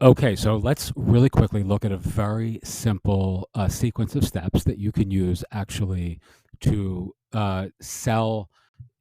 Okay, so let's really quickly look at a very simple sequence of steps that you can use actually to sell,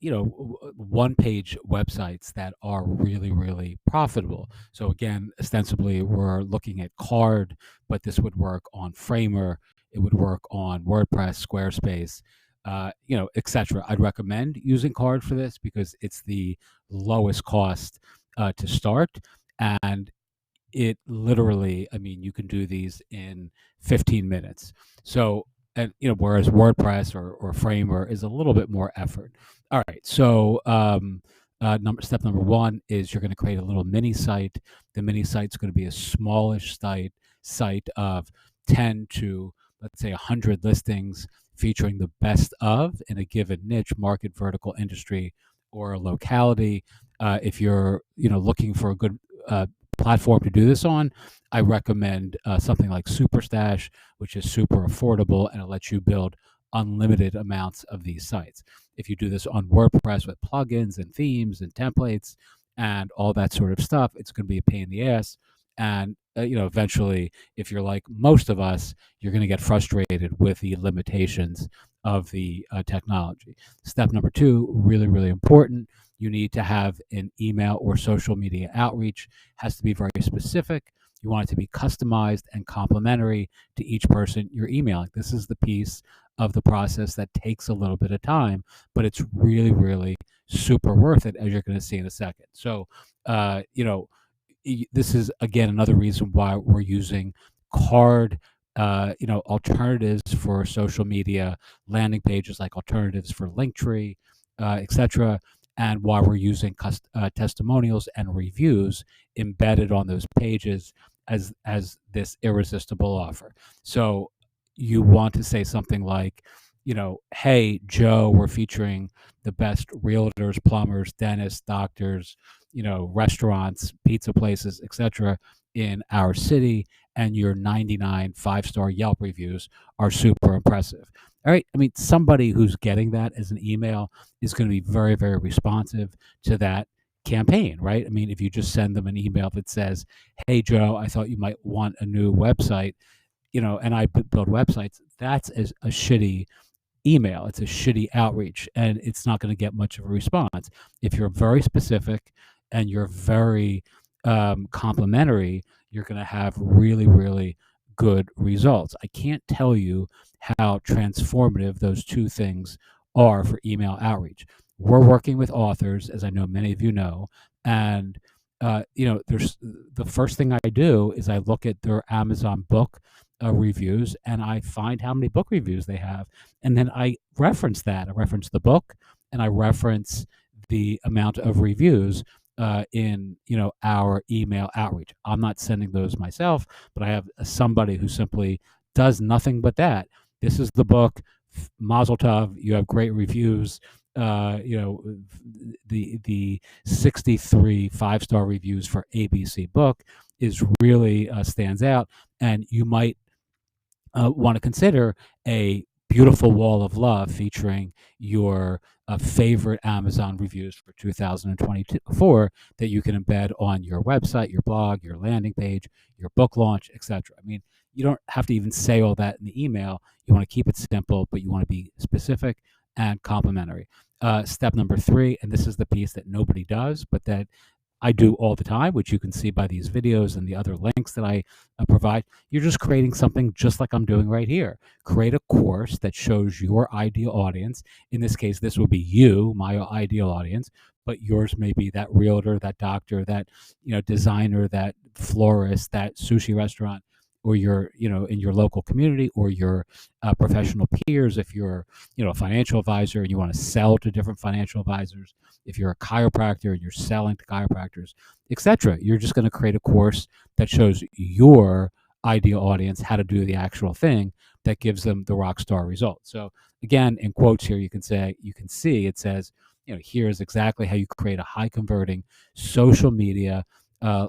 one-page websites that are really, really profitable. So again, ostensibly, we're looking at Card, but this would work on Framer. It would work on WordPress, Squarespace, etc. I'd recommend using Card for this because it's the lowest cost to start, and it literally, I mean, you can do these in 15 minutes. So, and whereas WordPress or Framer is a little bit more effort. All right. So, step number one is you're going to create a little mini site. The mini site's going to be a smallish site of 10 to, let's say, 100 listings featuring the best of in a given niche, market, vertical, industry, or locality. If you're, looking for a good platform to do this on, I recommend something like Superstash, which is super affordable and it lets you build unlimited amounts of these sites. If you do this on WordPress with plugins and themes and templates and all that sort of stuff, it's going to be a pain in the ass. And eventually, if you're like most of us, you're going to get frustrated with the limitations of the technology. Step number two, really, really important. You need to have an email or social media outreach. Has to be very specific. You want it to be customized and complementary to each person you're emailing. This is the piece of the process that takes a little bit of time, but it's really, really super worth it, as you're going to see in a second. So, this is again another reason why we're using Card. Alternatives for social media landing pages, like alternatives for Linktree, etc., and why we're using testimonials and reviews embedded on those pages as this irresistible offer. So you want to say something like, hey Joe, we're featuring the best realtors, plumbers, dentists, doctors, restaurants, pizza places, etc. in our city, and your 99 five-star Yelp reviews are super impressive. All right. I mean, somebody who's getting that as an email is going to be very, very responsive to that campaign, right? I mean, if you just send them an email that says, "Hey Joe, I thought you might want a new website," and I build websites, that's a shitty email. It's a shitty outreach, and it's not going to get much of a response. If you're very specific and you're very complimentary, you're going to have really, really good results. I can't tell you how transformative those two things are for email outreach. We're working with authors, as I know many of you know, and there's the first thing I do is I look at their Amazon book reviews, and I find how many book reviews they have, and then I reference that. I reference the book, and I reference the amount of reviews in our email outreach. I'm not sending those myself, but I have somebody who simply does nothing but that. This is the book. Mazel tov, you have great reviews. The 63 five-star reviews for ABC book is really stands out, and you might want to consider a beautiful wall of love featuring your favorite Amazon reviews for 2024 that you can embed on your website, your blog, your landing page, your book launch, etc. I mean, you don't have to even say all that in the email. You want to keep it simple, but you want to be specific and complimentary. Step number three, and this is the piece that nobody does, but that I do all the time, which you can see by these videos and the other links that I provide. You're just creating something just like I'm doing right here. Create a course that shows your ideal audience. In this case, this would be you, my ideal audience, but yours may be that realtor, that doctor, that designer, that florist, that sushi restaurant, or your in your local community, or your professional peers. If you're a financial advisor and you want to sell to different financial advisors, if you're a chiropractor and you're selling to chiropractors, etc. You're just going to create a course that shows your ideal audience how to do the actual thing that gives them the rock star result. So again, in quotes here, you can see it says, here's exactly how you create a high converting social media, a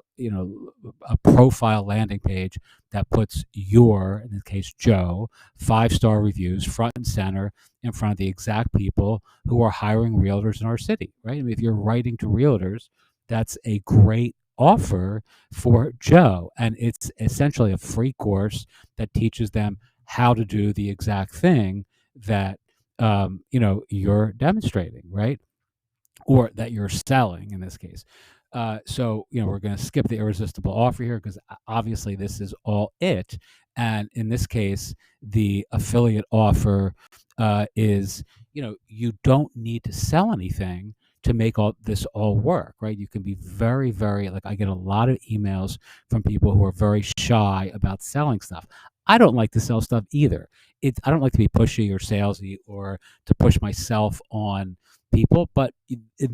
profile landing page that puts your, in this case, Joe, five-star reviews front and center in front of the exact people who are hiring realtors in our city, right? I mean, if you're writing to realtors, that's a great offer for Joe. And it's essentially a free course that teaches them how to do the exact thing that you're demonstrating, right? Or that you're selling in this case. So, we're going to skip the irresistible offer here because obviously this is all it. And in this case, the affiliate offer is, you don't need to sell anything to make all this all work, right? You can be very, very, like, I get a lot of emails from people who are very shy about selling stuff. I don't like to sell stuff either. I don't like to be pushy or salesy or to push myself on people, but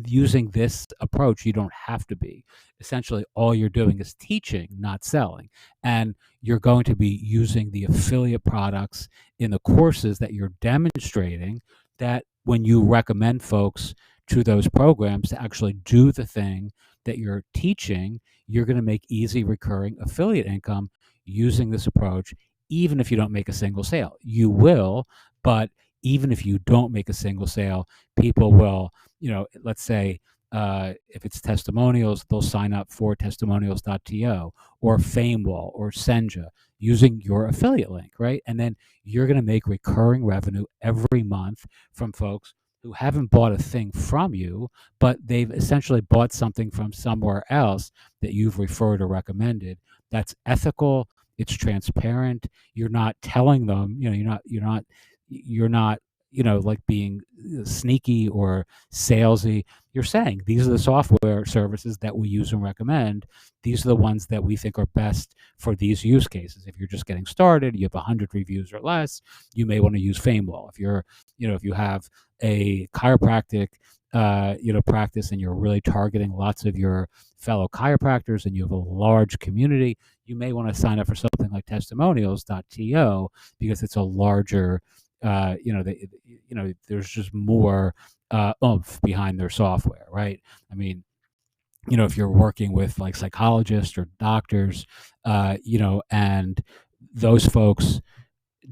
using this approach, you don't have to be. Essentially, all you're doing is teaching, not selling. And you're going to be using the affiliate products in the courses that you're demonstrating, that when you recommend folks to those programs to actually do the thing that you're teaching, you're going to make easy recurring affiliate income using this approach, even if you don't make a single sale. You will, but even if you don't make a single sale, people will, let's say, if it's testimonials, they'll sign up for testimonials.to or FameWall or Senja using your affiliate link, right? And then you're going to make recurring revenue every month from folks who haven't bought a thing from you, but they've essentially bought something from somewhere else that you've referred or recommended. That's ethical. It's transparent. You're not telling them, you're not like being sneaky or salesy. You're saying these are the software services that we use and recommend. These are the ones that we think are best for these use cases. If you're just getting started, you have 100 reviews or less, you may want to use FameWall. If you have a chiropractic practice and you're really targeting lots of your fellow chiropractors and you have a large community, you may want to sign up for something like testimonials.to because it's a larger there's just more oomph behind their software, right? I mean, if you're working with like psychologists or doctors, and those folks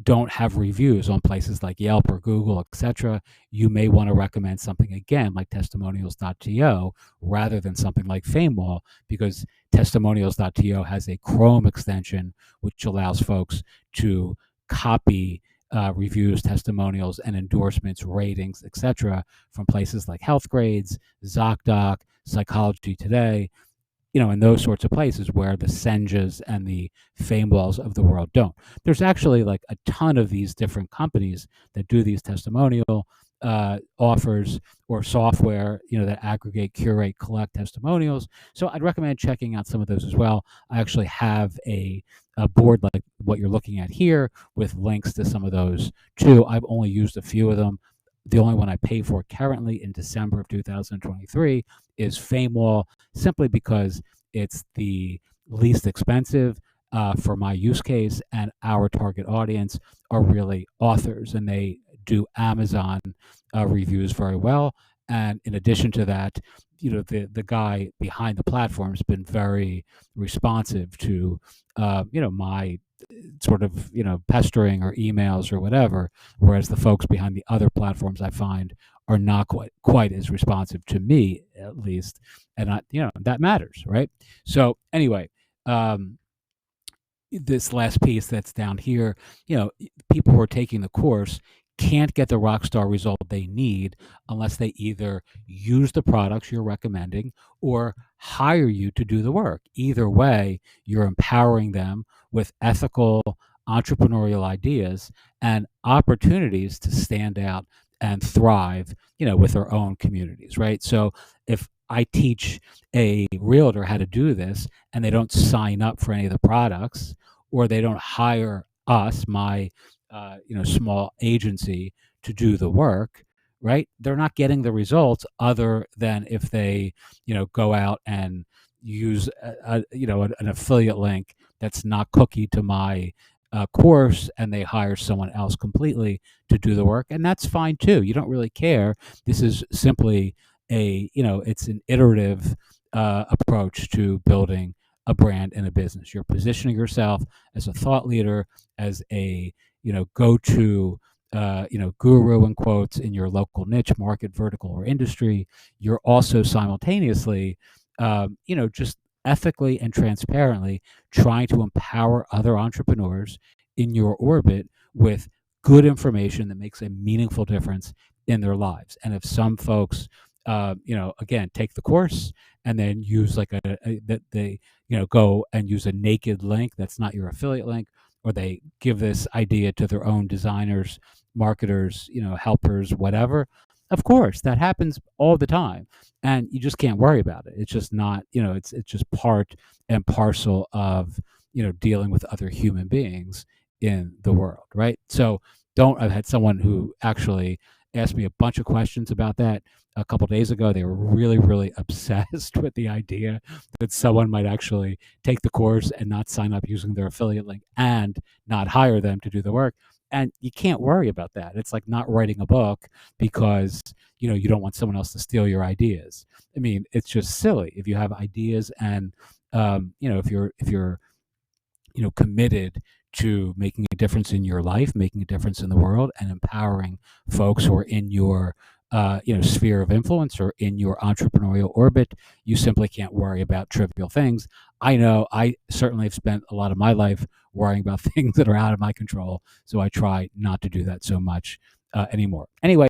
don't have reviews on places like Yelp or Google, etc., you may want to recommend something again like testimonials.to rather than something like FameWall, because testimonials.to has a Chrome extension which allows folks to copy reviews, testimonials, and endorsements, ratings, etc., from places like Healthgrades, ZocDoc, Psychology Today, in those sorts of places where the Senjas and the FameWalls of the world don't. There's actually like a ton of these different companies that do these testimonial offers or software, that aggregate, curate, collect testimonials. So I'd recommend checking out some of those as well. I actually have a board like what you're looking at here with links to some of those too. I've only used a few of them. The only one I pay for currently in December of 2023 is FameWall, simply because it's the least expensive for my use case, and our target audience are really authors, and they do Amazon reviews very well. And in addition to that, the guy behind the platform has been very responsive to my sort of pestering or emails or whatever, whereas the folks behind the other platforms I find are not quite as responsive to me, at least, and that matters, right? So anyway, this last piece that's down here, people who are taking the course can't get the rockstar result they need unless they either use the products you're recommending or hire you to do the work. Either way, you're empowering them with ethical entrepreneurial ideas and opportunities to stand out and thrive, with their own communities, right? So if I teach a realtor how to do this and they don't sign up for any of the products, or they don't hire us, my small agency, to do the work, right? They're not getting the results other than if they go out and use an affiliate link that's not cookie to my course, and they hire someone else completely to do the work, and that's fine too. You don't really care. This is simply it's an iterative approach to building a brand and a business. You're positioning yourself as a thought leader, as a go-to guru in quotes in your local niche, market, vertical, or industry. You're also simultaneously just ethically and transparently trying to empower other entrepreneurs in your orbit with good information that makes a meaningful difference in their lives. And if some folks, again, take the course and then use like that they, go and use a naked link that's not your affiliate link, or they give this idea to their own designers, marketers, helpers, whatever. Of course, that happens all the time, and you just can't worry about it. It's just not, it's just part and parcel of, dealing with other human beings in the world, right? So don't. I've had someone who actually asked me a bunch of questions about that a couple days ago. They were really, really obsessed with the idea that someone might actually take the course and not sign up using their affiliate link and not hire them to do the work. And you can't worry about that. It's like not writing a book because you don't want someone else to steal your ideas. I mean, it's just silly if you have ideas and if you're committed to making a difference in your life, making a difference in the world, and empowering folks who are in your sphere of influence or in your entrepreneurial orbit. You simply can't worry about trivial things. I know I certainly have spent a lot of my life worrying about things that are out of my control, so I try not to do that so much anymore. Anyway.